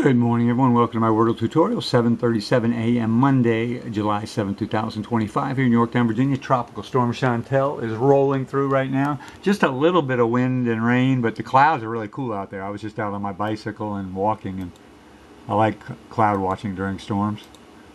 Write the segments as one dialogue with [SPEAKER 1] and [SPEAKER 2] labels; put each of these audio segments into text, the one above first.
[SPEAKER 1] Good morning, everyone. Welcome to my Wordle tutorial, 7:37 a.m. Monday, July 7, 2025, here in Yorktown, Virginia. Tropical storm Chantel is rolling through right now. Just a little bit of wind and rain, but the clouds are really cool out there. I was just out on my bicycle and walking, and I like cloud watching during storms.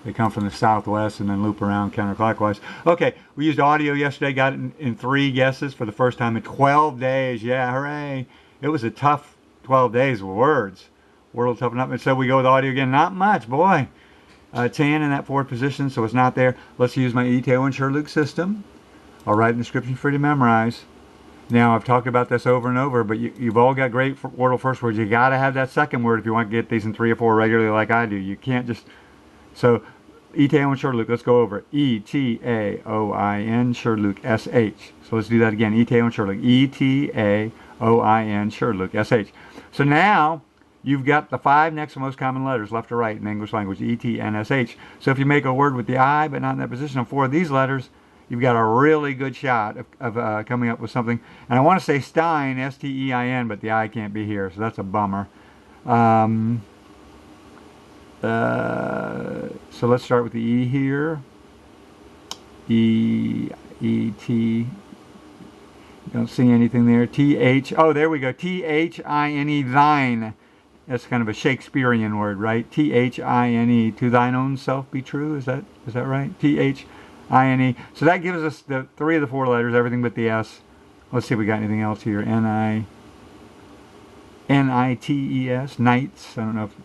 [SPEAKER 1] They come from the southwest and then loop around counterclockwise. Okay, we used audio yesterday, got it in 3 guesses for the first time in 12 days. Yeah, hooray. It was a tough 12 days with words. Wordle toughen up, and so we go with audio again. Not much, boy. 10 in that 4th position, so it's not there. Let's use my ETAOIN SHRDLUC system. I'll write an description for you to memorize. Now, I've talked about this over and over, but you've all got great Wordle first words. You got to have that second word if you want to get these in 3 or 4 regularly like I do. You can't just... So, ETAOIN SHRDLUC, let's go over it. E-T-A-O-I-N SHRDLUC S-H. So let's do that again. ETAOIN SHRDLUC. E-T-A-O-I-N SHRDLUC S-H. So now... you've got the 5 next most common letters, left to right in English language, E, T, N, S, H. So if you make a word with the I, but not in that position on 4 of these letters, you've got a really good shot of coming up with something. And I want to say Stein, S-T-E-I-N, but the I can't be here, so that's a bummer. So let's start with the E here. E, E, T. Don't see anything there. T-H. Oh, there we go. T-H-I-N-E, thine. That's kind of a Shakespearean word, right? T-H-I-N-E, to thine own self be true. Is that right? T-H-I-N-E. So that gives us the 3 of the 4 letters, everything but the S. Let's see if we got anything else here. N-I-N-I-T-E-S, knights. I don't know if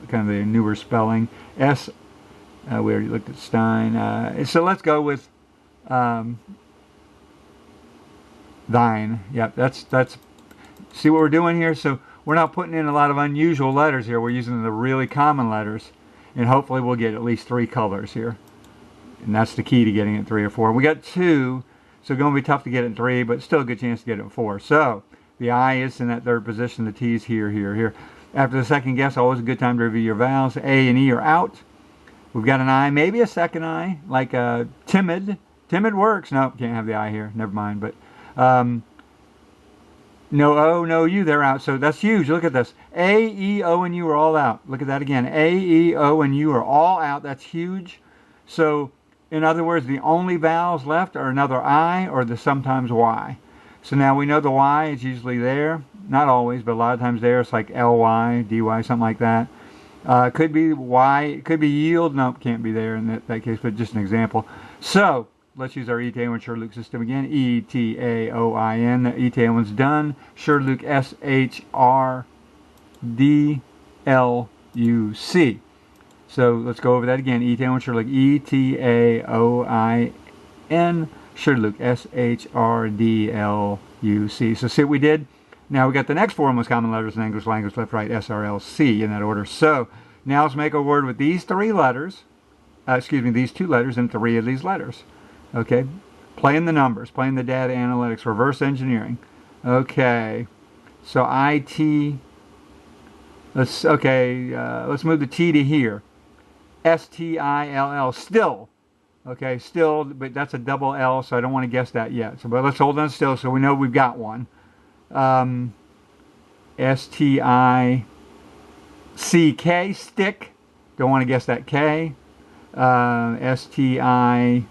[SPEAKER 1] kind of the newer spelling. S, we already looked at Stein. So let's go with thine. Yep, that's see what we're doing here? So we're not putting in a lot of unusual letters here. We're using the really common letters, and hopefully we'll get at least 3 colors here. And that's the key to getting it 3 or 4. We got 2, so it's going to be tough to get it in 3, but still a good chance to get it in 4. So the I is in that 3rd position, the T is here, here, here. After the second guess, always a good time to review your vowels. A and E are out. We've got an I, maybe a second I, like timid. Timid works. Nope, can't have the I here. Never mind. But no O, no U, they're out. So that's huge. Look at this. A, E, O, and U are all out. Look at that again. A, E, O, and U are all out. That's huge. So, in other words, the only vowels left are another I or the sometimes Y. So now we know the Y is usually there. Not always, but a lot of times there. It's like L-Y, D-Y, something like that. Could be Y. It could be yield. Nope, can't be there in that case, but just an example. So, let's use our ETAOIN SHRDLUC system again. E-T-A-O-I-N. The ETAOIN's done. SHRDLUC S-H-R-D-L-U-C. So let's go over that again. ETAOIN SHRDLUC. E-T-A-O-I-N. SHRDLUC S-H-R-D-L-U-C. So see what we did? Now we got the next 4 most common letters in English language, left, right, S-R-L-C in that order. So now let's make a word with these 3 letters. These 2 letters and 3 of these letters. Okay, playing the numbers, playing the data analytics, reverse engineering. Okay, so IT. Let's move the T to here. S-T-I-L-L, still. Okay, still, but that's a double L, so I don't want to guess that yet. So, but let's hold on still, so we know we've got one. S-T-I-C-K, stick. Don't want to guess that K. S-T-I-R,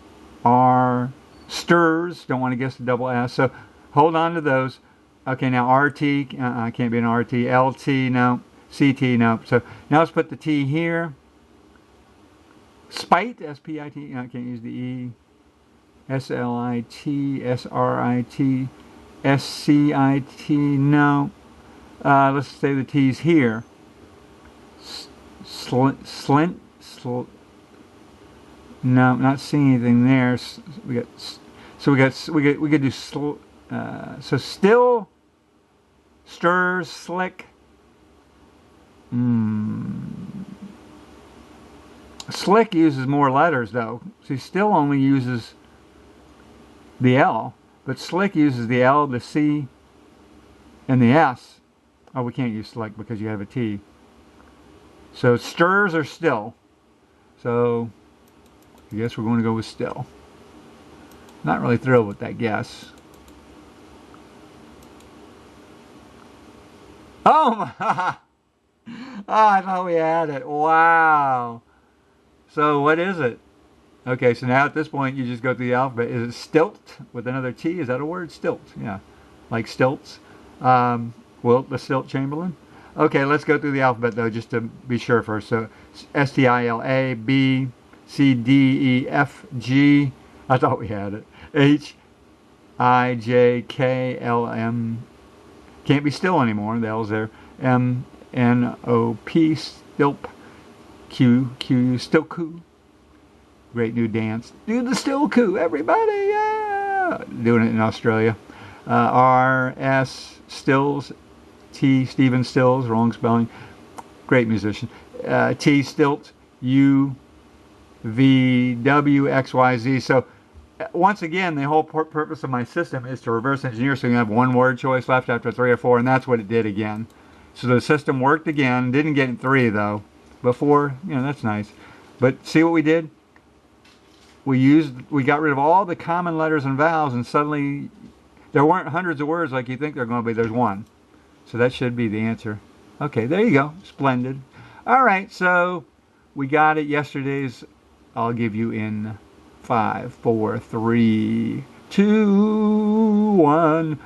[SPEAKER 1] stirs. Don't want to guess the double S. So hold on to those. Okay, now R-T, can't be an R-T. L-T, no. C-T, no. So now let's put the T here. Spite, S-P-I-T, no, I can't use the E. S-L-I-T, S-R-I-T, S-C-I-T, no. Let's say the T's here. Slint, no, not seeing anything there. We could do so still, stirs, slick. Slick uses more letters though. See, still only uses the L, but slick uses the L, the C, and the S. Oh, we can't use slick because you have a T. So stirs or still. So I guess we're going to go with still. Not really thrilled with that guess. Oh my! Oh, I thought we had it. Wow. So what is it? Okay, so now at this point you just go through the alphabet. Is it stilt with another T? Is that a word? Stilt. Yeah. Like stilts. Wilt the Stilt Chamberlain. Okay, let's go through the alphabet though, just to be sure first. So STILA, B, C, D, E, F, G. I thought we had it. H, I, J, K, L, M. Can't be still anymore. The L's there. M, N, O, P, Stilp, Q, Q, Stilku. Great new dance. Do the Stilku, everybody! Yeah! Doing it in Australia. R, S, Stills, T, Stephen Stills, wrong spelling. Great musician. T, Stilt, U, V, W, X, Y, Z. So, once again, the whole purpose of my system is to reverse engineer, so you have one word choice left after 3 or 4, and that's what it did again. So the system worked again. Didn't get 3 though. But 4, that's nice. But see what we did? We got rid of all the common letters and vowels, and suddenly there weren't hundreds of words like you think they're going to be. There's one. So that should be the answer. Okay, there you go. Splendid. All right, so we got it. Yesterday's, I'll give you in 5, 4, 3, 2, 1.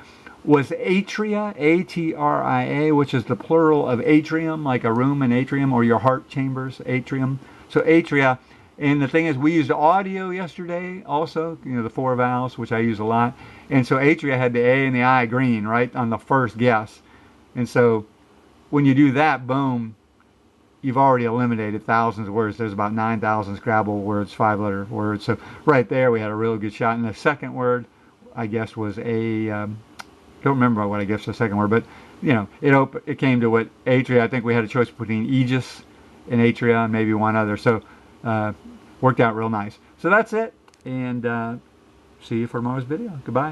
[SPEAKER 1] Was atria, A-T-R-I-A, which is the plural of atrium, like a room, an atrium, or your heart chambers, atrium. So atria. And the thing is, we used audio yesterday also, the 4 vowels, which I use a lot. And so atria had the A and the I green, right, on the first guess. And so when you do that, boom, you've already eliminated thousands of words. There's about 9,000 Scrabble words, 5-letter words. So right there, we had a real good shot. And the second word, I guess, was don't remember what I guessed the second word, but, it came to what atria. I think we had a choice between aegis and atria and maybe one other. So worked out real nice. So that's it, and see you for tomorrow's video. Goodbye.